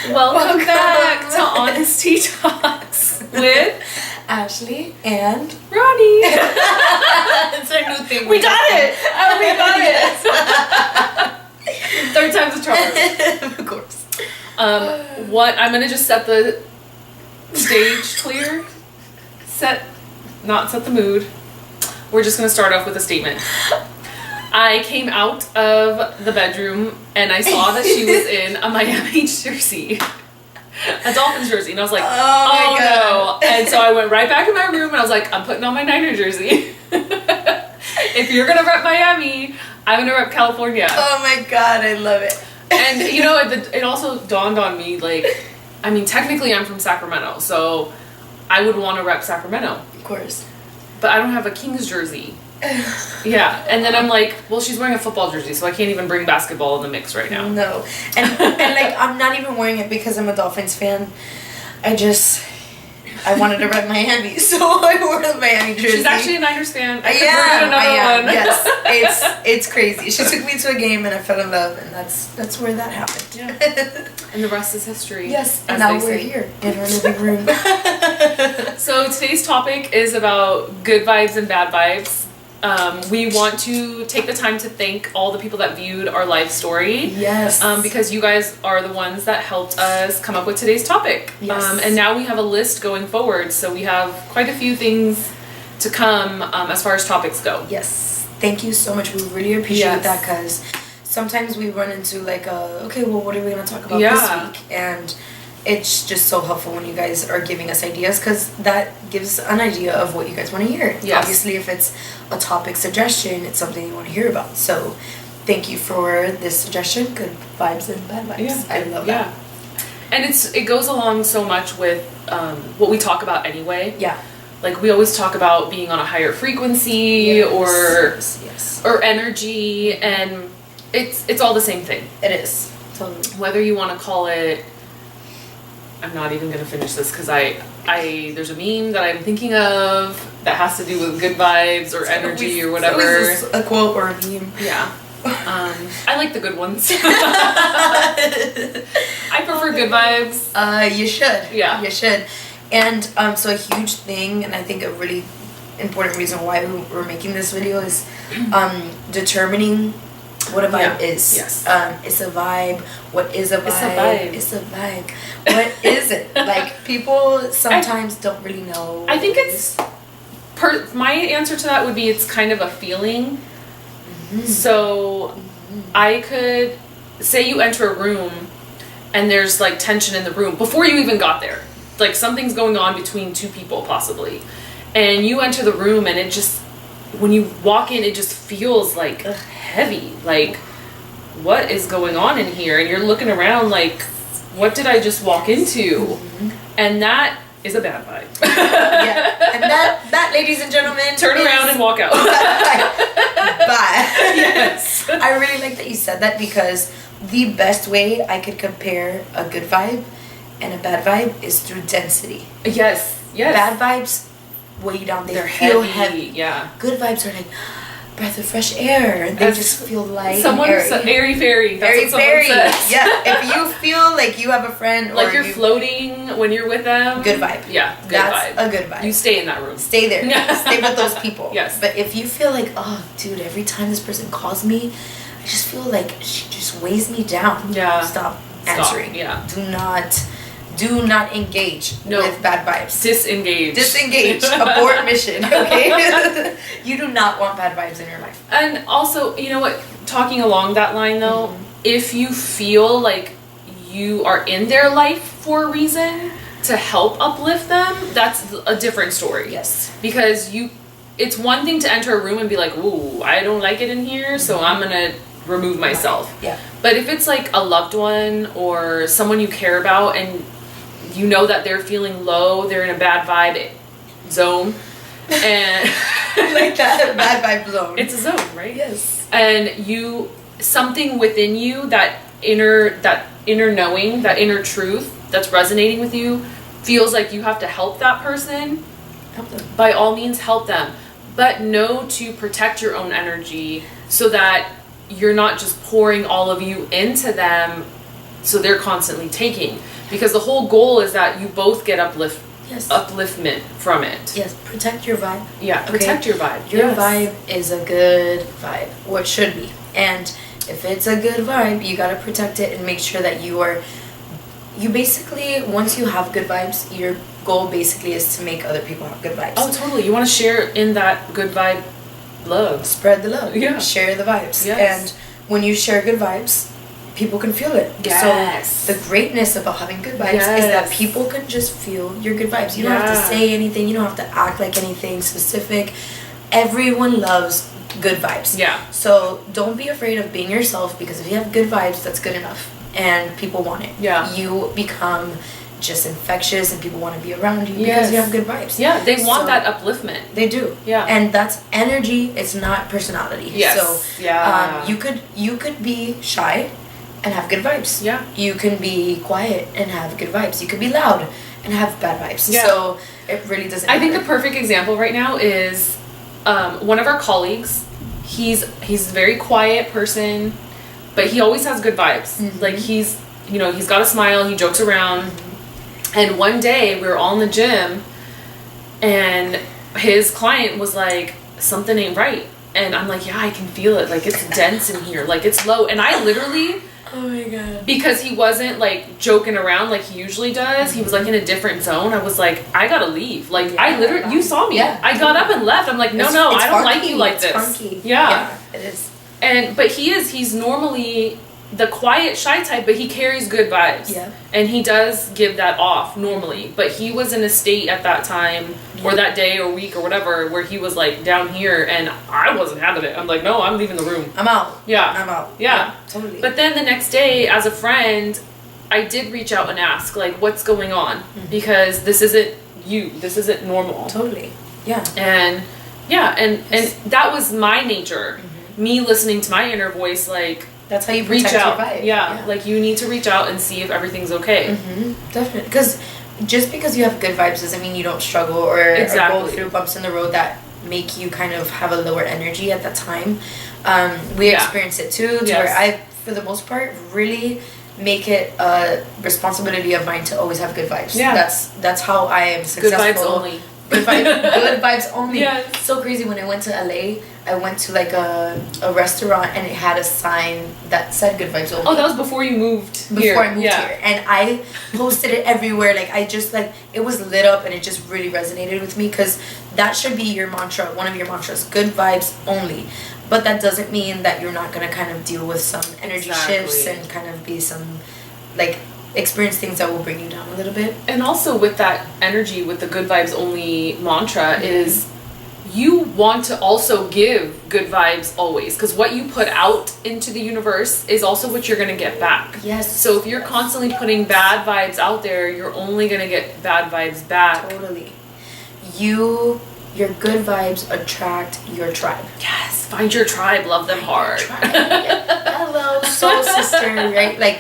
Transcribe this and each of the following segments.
Welcome back to Honesty Talks with Ashley and Ronnie. It's our new thing. We got it! Oh, we got it! Third time's a charm. Of course. What I'm gonna just set the stage clear. Not set the mood. We're just gonna start off with a statement. I came out of the bedroom and I saw that she was in a Miami jersey. A Dolphins jersey. And I was like, oh no. And so I went right back in my room and I was like, I'm putting on my Niner jersey. If you're gonna rep Miami, I'm gonna rep California. Oh my god, I love it. And you know, it also dawned on me, like, I mean, technically I'm from Sacramento, so I would want to rep Sacramento. Of course. But I don't have a Kings jersey. Yeah, and then I'm like, well, she's wearing a football jersey, so I can't even bring basketball in the mix right now. No. And like, I'm not even wearing it because I'm a Dolphins fan. I wanted to rep Miami, so I wore the Miami jersey. She's actually a Niners fan. I am. Yes, it's crazy. She took me to a game and I fell in love, and that's where that happened. Yeah. And the rest is history. Yes, and now we're here in our living room. So today's topic is about good vibes and bad vibes. We want to take the time to thank all the people that viewed our live story. Yes. Because you guys are the ones that helped us come up with today's topic. Yes. And now we have a list going forward, so we have quite a few things to come as far as topics go. Yes. Thank you so much. We really appreciate that, because sometimes we run into like okay, well, what are we going to talk about this week? And it's just so helpful when you guys are giving us ideas, because that gives an idea of what you guys want to hear. Yes. Obviously, if it's a topic suggestion, it's something you want to hear about. So thank you for this suggestion. Good vibes and bad vibes. Yeah. I love that. And it goes along so much with what we talk about anyway. Yeah. Like, we always talk about being on a higher frequency or energy, and it's all the same thing. It is. Totally. Whether you want to call it, I'm not even going to finish this because there's a meme that I'm thinking of that has to do with good vibes or energy or whatever. Is this a quote or a meme? Yeah. I like the good ones. I prefer good vibes. You should. Yeah. You should. And so a huge thing, and I think a really important reason why we're making this video is determining what a vibe is. Yes. It's a vibe. What is a vibe? It's a vibe. It's a vibe. What is it? Like, people sometimes don't really know. I think it's my answer to that would be it's kind of a feeling. Mm-hmm. So I could say you enter a room and there's like tension in the room before you even got there. Like, something's going on between two people possibly. And you enter the room and it just, when you walk in, it just feels like heavy. Like, what is going on in here? And you're looking around like, what did I just walk into? Mm-hmm. And that is a bad vibe. Yeah. And that, ladies and gentlemen, turn around and walk out. Bye. Yes. I really like that you said that, because the best way I could compare a good vibe and a bad vibe is through density. Yes. Bad vibes weigh you down. They're feel heavy. Yeah. Good vibes are like breath of fresh air. They just feel light. Someone said airy fairy. That's what someone says. Yeah. If you feel like you have a friend, like you're floating when you're with them. Good vibe. Yeah. That's a good vibe. You stay in that room. Stay there. Stay with those people. Yes. But if you feel like, oh, dude, every time this person calls me, I just feel like she just weighs me down. Yeah. Stop answering. Yeah. Do not engage with bad vibes. Disengage. Abort mission, okay? You do not want bad vibes in your life. And also, you know what, talking along that line though, if you feel like you are in their life for a reason to help uplift them, that's a different story. Yes. Because it's one thing to enter a room and be like, ooh, I don't like it in here, so I'm gonna remove myself. Yeah. But if it's like a loved one or someone you care about and you know that they're feeling low, they're in a bad vibe zone, and like that bad vibe zone. It's a zone, right? Yes. And something within you, that inner knowing, that inner truth that's resonating with you, feels like you have to help that person. Help them. By all means, help them. But know to protect your own energy so that you're not just pouring all of you into them so they're constantly taking, because the whole goal is that you both get upliftment from it. Yes, protect your vibe. Yeah, protect your vibe. Your vibe is a good vibe, or it should be. And if it's a good vibe, you gotta protect it and make sure that you basically, once you have good vibes, your goal basically is to make other people have good vibes. Oh, totally. You want to share in that good vibe love. Spread the love. Yeah. Share the vibes. Yes. And when you share good vibes, people can feel it. Yes. So the greatness about having good vibes is that people can just feel your good vibes. You don't have to say anything. You don't have to act like anything specific. Everyone loves good vibes. Yeah. So don't be afraid of being yourself, because if you have good vibes, that's good enough. And people want it. Yeah. You become just infectious and people want to be around you because you have good vibes. Yeah, they want that upliftment. They do. Yeah. And that's energy, it's not personality. Yes. So you could be shy and have good vibes. Yeah. You can be quiet and have good vibes. You could be loud and have bad vibes. Yeah. So it really doesn't matter. I think the perfect example right now is one of our colleagues. He's a very quiet person, but he always has good vibes. Mm-hmm. Like he's got a smile, he jokes around. Mm-hmm. And one day we were all in the gym and his client was like, something ain't right. And I'm like, yeah, I can feel it. Like it's dense in here. Like it's low. And I literally, oh my God. Because he wasn't like joking around like he usually does. He was like in a different zone. I was like, I gotta leave. Like I literally, you saw me. Yeah. I got up and left. I'm like, no, I don't like you like this. Funky. Yeah. It is. But he's normally the quiet, shy type, but he carries good vibes. Yeah. And he does give that off normally. But he was in a state at that time, or that day or week or whatever, where he was like down here, and I wasn't having it. I'm like, no, I'm leaving the room. I'm out. Yeah. I'm out. Yeah. Totally. But then the next day, as a friend, I did reach out and ask, like, what's going on? Mm-hmm. Because this isn't you. This isn't normal. Totally. Yeah. And that was my nature. Mm-hmm. Me listening to my inner voice, like, that's how you protect reach out. Your vibe. Yeah, like you need to reach out and see if everything's okay. Mm-hmm. Definitely, because just because you have good vibes doesn't mean you don't struggle or go through bumps in the road that make you kind of have a lower energy at that time. We experience it too, where I, for the most part, really make it a responsibility of mine to always have good vibes. Yeah, that's how I am successful. Good vibes only. Good vibes only. Yes. So crazy. When I went to LA, I went to like a restaurant and it had a sign that said good vibes only. Oh, that was before you moved here. Before I moved here. And I posted it everywhere. Like I just it was lit up and it just really resonated with me, because that should be your mantra, one of your mantras, good vibes only. But that doesn't mean that you're not going to kind of deal with some energy shifts and kind of be some experience things that will bring you down a little bit. And also with that energy, with the good vibes only mantra, is you want to also give good vibes always, because what you put out into the universe is also what you're going to get back. Yes. So if you're constantly putting bad vibes out there, you're only going to get bad vibes back. Totally. Your good vibes attract your tribe. Yes. Find your tribe. Love them hard. Hello, soul sister, right? Like,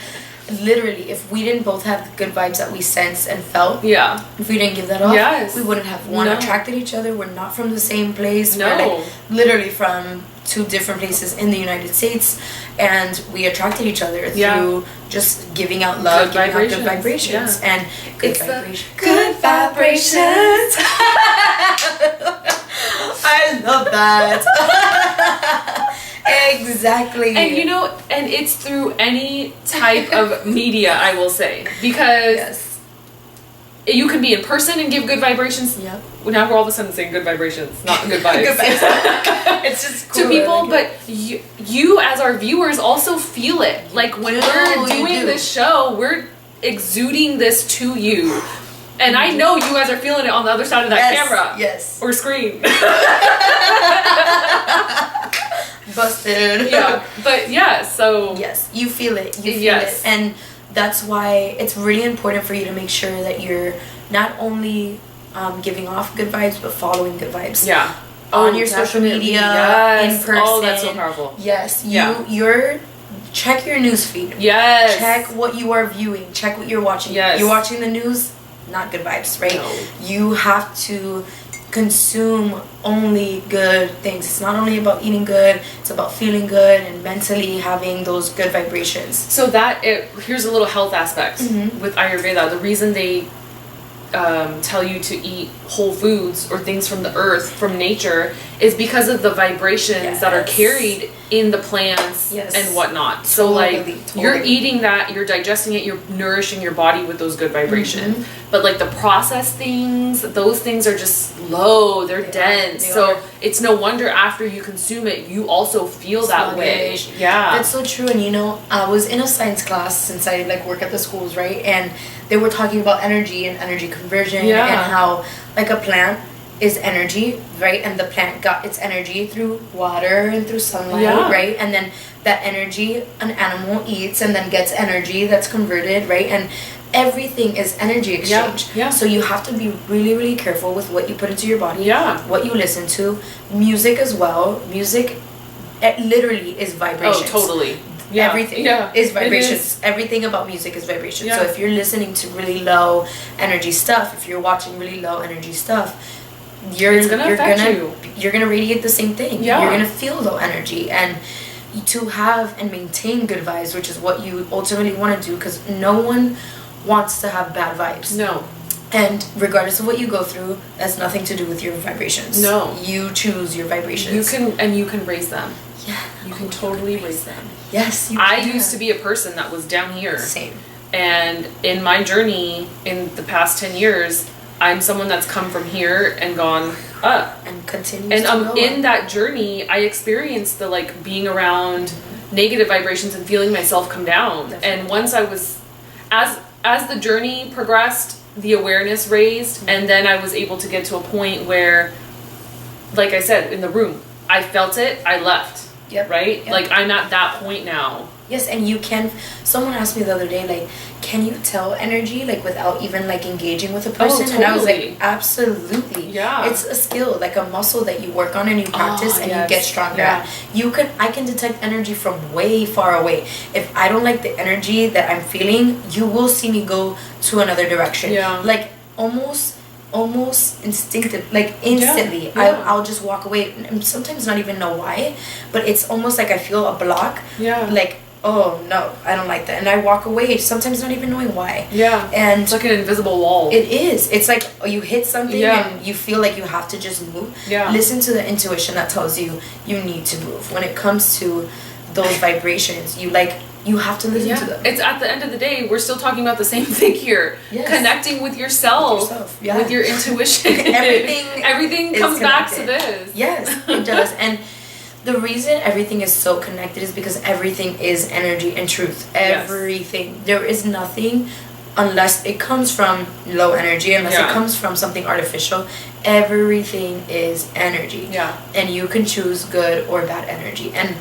literally, if we didn't both have the good vibes that we sensed and felt, if we didn't give that off, we wouldn't have attracted each other. We're not from the same place. No. We're literally from two different places in the United States, and we attracted each other through just giving out love, giving out good vibrations, and good vibrations. Good vibrations. I love that. Exactly. And and it's through any type of media, I will say, because you can be in person and give good vibrations. Yep. Now we're all of a sudden saying good vibrations, not good vibes. Good vibes. It's just cool to people, but you as our viewers also feel it. Like when we're doing this show, we're exuding this to you. And I know you guys are feeling it on the other side of that camera. Yes. Or screen. Busted. Yeah. But so. Yes, you feel it. You feel it. And that's why it's really important for you to make sure that you're not only giving off good vibes, but following good vibes. Yeah. On your social media, in person. Oh, that's so powerful. Yes. Check your news feed. Yes. Check what you are viewing. Check what you're watching. Yes. You're watching the news, not good vibes, right? No. You have to consume only good things. It's not only about eating good, it's about feeling good and mentally having those good vibrations. So here's a little health aspect with Ayurveda. The reason they tell you to eat whole foods or things from the earth, from nature, is because of the vibrations that are carried in the plants and whatnot. So you're eating that, you're digesting it, you're nourishing your body with those good vibrations. But like the processed things, those things are just low, they're dense. So it's no wonder after you consume it, you also feel that way. Yeah. That's so true. And I was in a science class, since I work at the schools, right? And they were talking about energy and energy conversion and how like a plant is energy, right? And the plant got its energy through water and through sunlight, right? And then that energy an animal eats and then gets energy that's converted, right? And everything is energy exchange. So you have to be really, really careful with what you put into your body, what you listen to. Music as well. Music, it literally is vibrations. Oh, totally. Everything is vibrations. Everything about music is vibration. So if you're listening to really low energy stuff, if you're watching really low energy stuff, you're gonna radiate the same thing. You're gonna feel low energy, and to have and maintain good vibes, which is what you ultimately want to do, because no one wants to have bad vibes. No. And regardless of what you go through, that's nothing to do with your vibrations. No. You choose your vibrations. You can raise them. Yeah. You can totally raise them. Yes, you I can. used to be a person that was down here. Same. And in my journey in the past 10 years, I'm someone that's come from here and gone up. And continues to go in up. that journey, I experienced the being around negative vibrations and feeling myself come down. Definitely. And once I was, as the journey progressed, the awareness raised, and then I was able to get to a point where, like I said, in the room, I felt it, I left. Yep. Right? Yep. I'm at that point now. Yes, and you can. Someone asked me the other day, can you tell energy without even engaging with a person? Totally. And I was like, absolutely. Yeah. It's a skill, a muscle that you work on and you practice and you get stronger at. I can detect energy from way far away. If I don't like the energy that I'm feeling, you will see me go to another direction. Yeah. Almost instinctive, instantly. I'll just walk away, and sometimes not even know why, but it's almost I feel a block. Oh no, I don't like that, and I walk away, sometimes not even knowing why. And it's like an invisible wall. It is. It's you hit something and you feel you have to just move. Listen to the intuition that tells you need to move. When it comes to those vibrations, you have to listen to them. It's at the end of the day, we're still talking about the same thing here. Yes. Connecting with yourself. With your intuition. Everything comes back to this. Yes, it does. And the reason everything is so connected is because everything is energy and truth. Everything. Yes. There is nothing, unless it comes from low energy, unless it comes from something artificial. Everything is energy. And you can choose good or bad energy. And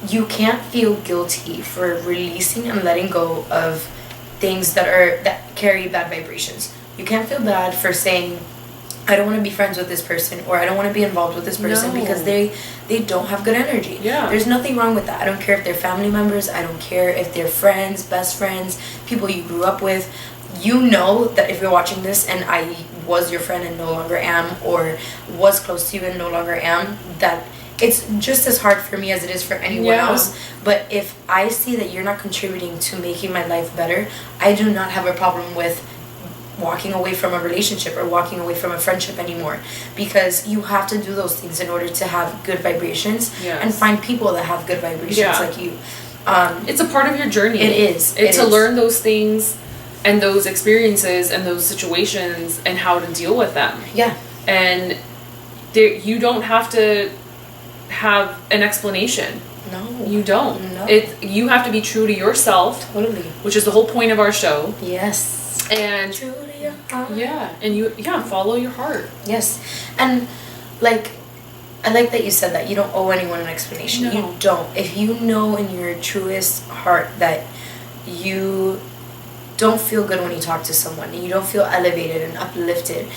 you can't feel guilty for releasing and letting go of things that carry bad vibrations. You can't feel bad for saying, I don't want to be friends with this person, or I don't want to be involved with this person because they don't have good energy. There's nothing wrong with that. I don't care if they're family members, I don't care if they're friends, best friends, people you grew up with. You know that if you're watching this and I was your friend and no longer am, or was close to you and no longer am, that it's just as hard for me as it is for anyone else. But if I see that you're not contributing to making my life better, I do not have a problem with walking away from a relationship or walking away from a friendship anymore, because you have to do those things in order to have good vibrations and find people that have good vibrations like you. It's a part of your journey. It is. It's to learn those things and those experiences and those situations and how to deal with them. And you don't have to have an explanation. No. You don't. No. You have to be true to yourself. Totally. Which is the whole point of our show. Yes. And true to your heart. And follow your heart. Yes. And I like that you said that you don't owe anyone an explanation. No. You don't. If you know in your truest heart that you don't feel good when you talk to someone and you don't feel elevated and uplifted,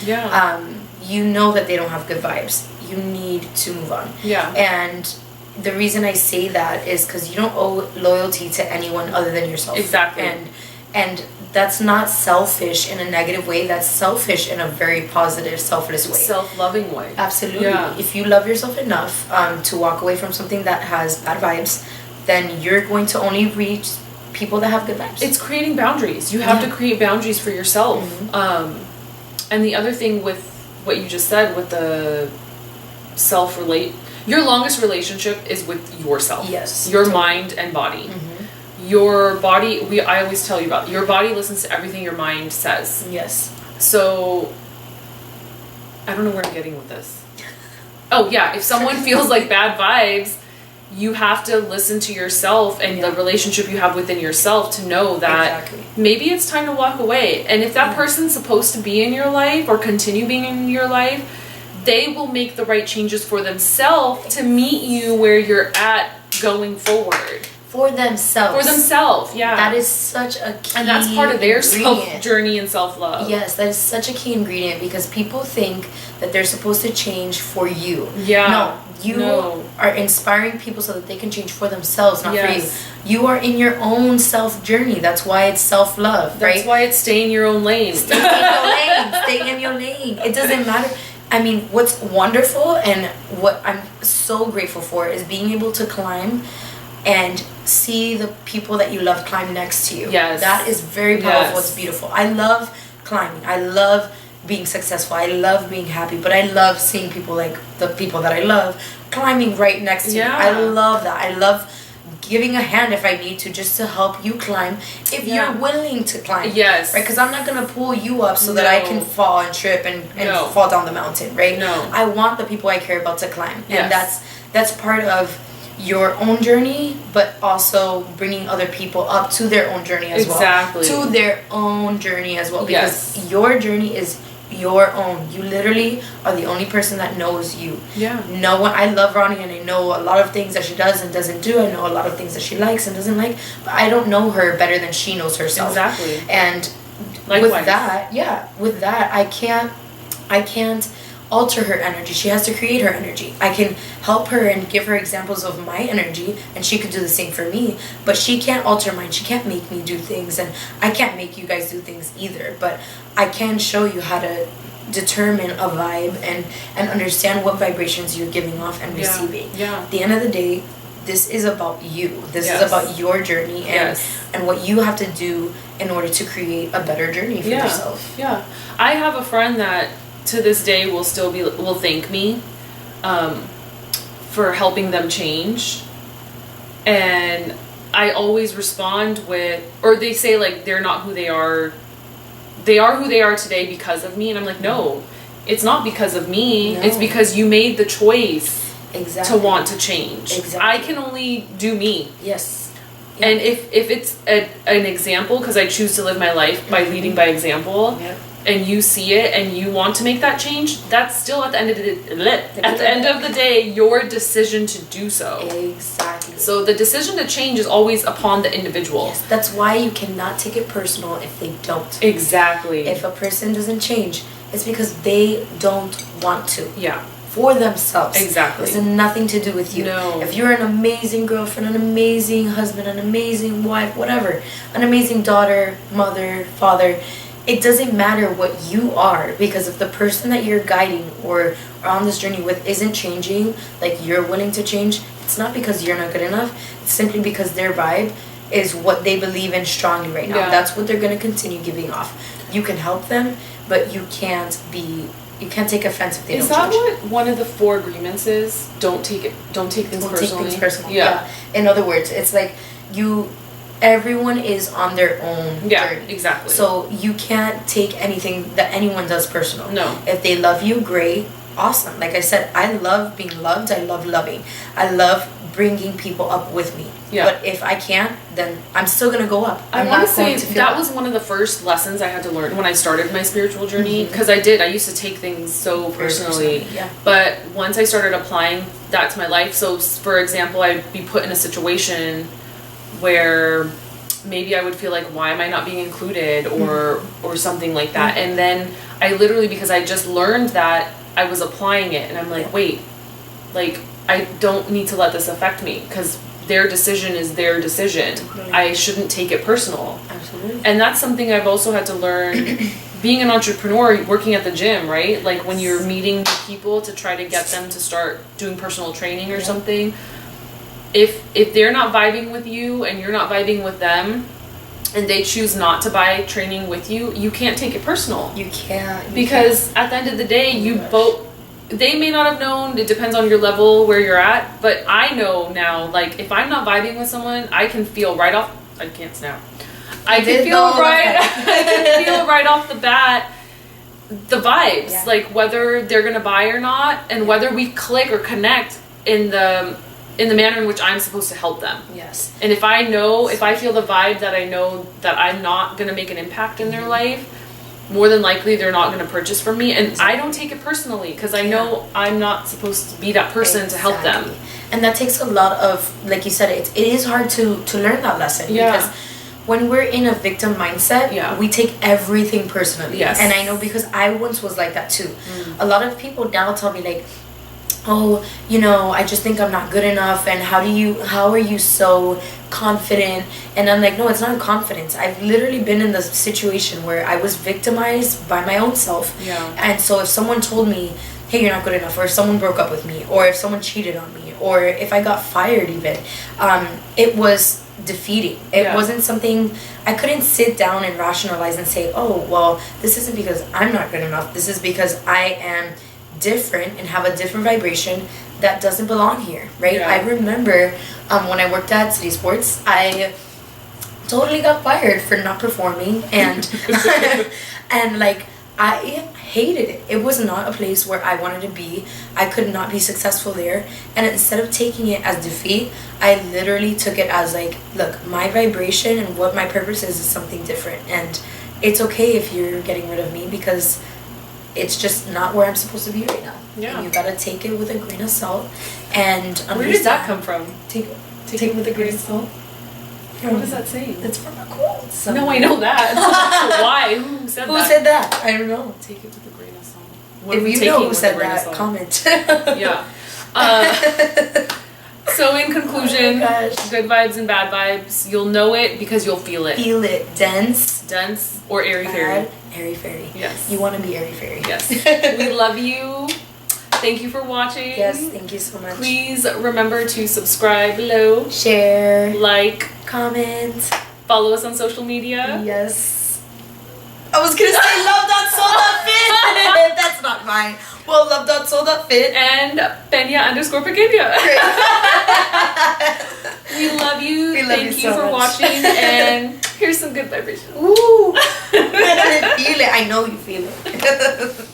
you know that they don't have good vibes. You need to move on. And the reason I say that is because you don't owe loyalty to anyone other than yourself. Exactly. And that's not selfish in a negative way. That's selfish in a very positive, selfless way. Self-loving way. Absolutely. Yeah. If you love yourself enough to walk away from something that has bad vibes, then you're going to only reach people that have good vibes. It's creating boundaries. You have to create boundaries for yourself. And the other thing with what you just said, with the your longest relationship is with yourself. Yes. Your mind and body. Your body, I always tell you about, your body listens to everything your mind says. Yes. So, I don't know where I'm getting with this. Oh yeah, if someone feels like bad vibes, you have to listen to yourself and the relationship you have within yourself to know that maybe it's time to walk away. And if that person's supposed to be in your life or continue being in your life, they will make the right changes for themselves to meet you where you're at going forward. For themselves. Yeah. That is such a key And that's part of their ingredient. self-journey and self-love. Yes, that is such a key ingredient because people think that they're supposed to change for you. Yeah. No, you are inspiring people so that they can change for themselves, not for you. You are in your own self-journey. That's why it's self-love, right? That's why it's stay in your own lane. Stay in your lane. Stay in your lane. It doesn't matter. I mean, what's wonderful and what I'm so grateful for is being able to climb and see the people that you love climb next to you. Yes. That is very powerful. It's beautiful. I love climbing. I love being successful. I love being happy. But I love seeing people like the people that I love climbing right next to me. I love that. I love giving a hand if I need to, just to help you climb if you're willing to climb. Yes. Right? Because I'm not going to pull you up so that I can fall and trip and fall down the mountain, right? No. I want the people I care about to climb. Yes. And that's part of your own journey, but also bringing other people up to their own journey as well. To their own journey as well. Because your journey is your own. You literally are the only person that knows you. Yeah. No one. I love Ronnie and I know a lot of things that she does and doesn't do. I know a lot of things that she likes and doesn't like, but I don't know her better than she knows herself. Exactly. And likewise. with that, I can't alter her energy. She has to create her energy. I can help her and give her examples of my energy, and she could do the same for me, but she can't alter mine. She can't make me do things, and I can't make you guys do things either, but I can show you how to determine a vibe and understand what vibrations you're giving off and receiving. At the end of the day, this is about you. This is about your journey and what you have to do in order to create a better journey for yourself. Yeah. I have a friend that to this day will thank me for helping them change, and I always respond with, or they say like they're not who they are who they are today because of me, and I'm like, no, it's not because of me. It's because you made the choice to want to change. I can only do me. And if it's an example, because I choose to live my life by leading by example, and you see it and you want to make that change, that's still at the end of the day your decision to do so. So the decision to change is always upon the individual. That's why you cannot take it personal if they don't. If a person doesn't change, it's because they don't want to. For themselves. It has nothing to do with you. If you're an amazing girlfriend, an amazing husband, an amazing wife, whatever, an amazing daughter, mother, father, it doesn't matter what you are, because if the person that you're guiding or are on this journey with isn't changing, like you're willing to change, it's not because you're not good enough. It's simply because their vibe is what they believe in strongly right now. That's what they're going to continue giving off. You can help them, but you can't take offense if they don't change. Is that what one of the 4 agreements is? Don't take things personally. Yeah. In other words, it's like everyone is on their own journey. So you can't take anything that anyone does personal. No. If they love you, great, awesome. Like I said, I love being loved. I love loving. I love bringing people up with me. But if I can't, then I'm still going to go up. I want to say that was one of the first lessons I had to learn when I started my spiritual journey, because I used to take things so personally. But once I started applying that to my life, so for example, I'd be put in a situation where maybe I would feel like, why am I not being included, or something like that. And then I literally, because I just learned that, I was applying it, and I'm like, wait, like I don't need to let this affect me, because their decision is their decision. I shouldn't take it personal. Absolutely. And that's something I've also had to learn being an entrepreneur, working at the gym, right? Like when you're meeting people to try to get them to start doing personal training or something, if they're not vibing with you and you're not vibing with them, and they choose not to buy training with you, you can't take it personal. You can't. Because at the end of the day, they may not have known, it depends on your level where you're at, but I know now, like, if I'm not vibing with someone, I can feel right off, I can't snap. I can feel right off the bat the vibes, like whether they're gonna buy or not, and whether we click or connect in the manner in which I'm supposed to help them. Yes. And if I feel the vibe that I know that I'm not gonna make an impact in their life, more than likely they're not gonna purchase from me, and I don't take it personally because I know I'm not supposed to be that person to help them. And that takes a lot of, like you said, it is hard to learn that lesson because when we're in a victim mindset, we take everything personally. Yes. And I know because I once was like that too. A lot of people now tell me like, oh, I just think I'm not good enough, and how are you so confident? And I'm like, no, it's not confidence. I've literally been in the situation where I was victimized by my own self. And so if someone told me, hey, you're not good enough, or if someone broke up with me, or if someone cheated on me, or if I got fired even, it was defeating. It wasn't something I couldn't sit down and rationalize and say, oh, well, this isn't because I'm not good enough. This is because I am different and have a different vibration that doesn't belong here, right? I remember when I worked at City Sports, I totally got fired for not performing, and and like I hated it. It was not a place where I wanted to be. I could not be successful there. And instead of taking it as defeat, I literally took it as like, look, my vibration and what my purpose is something different. And it's okay if you're getting rid of me because it's just not where I'm supposed to be right now. And you gotta take it with a grain of salt and understand. Where did that come from? Take it with a grain of salt. What is that saying? It's from a quote. No, I know that. Why? Who said that? Who said that? I don't know. Take it with a grain of salt. If you know who said that, comment. Yeah. So in conclusion, good vibes and bad vibes, you'll know it because you'll feel it. Feel it. Dense or airy-fairy. Airy-fairy. Yes. You want to be airy-fairy. Yes. We love you. Thank you for watching. Yes, thank you so much. Please remember to subscribe below. Share. Like. Comment. Follow us on social media. Yes. I was going to say love.soul.fit. That's not mine. Well, love.soul.fit. And Pena_pequeña. We love you. Thank you for watching. And here's some good vibrations. Ooh. I feel it. I know you feel it.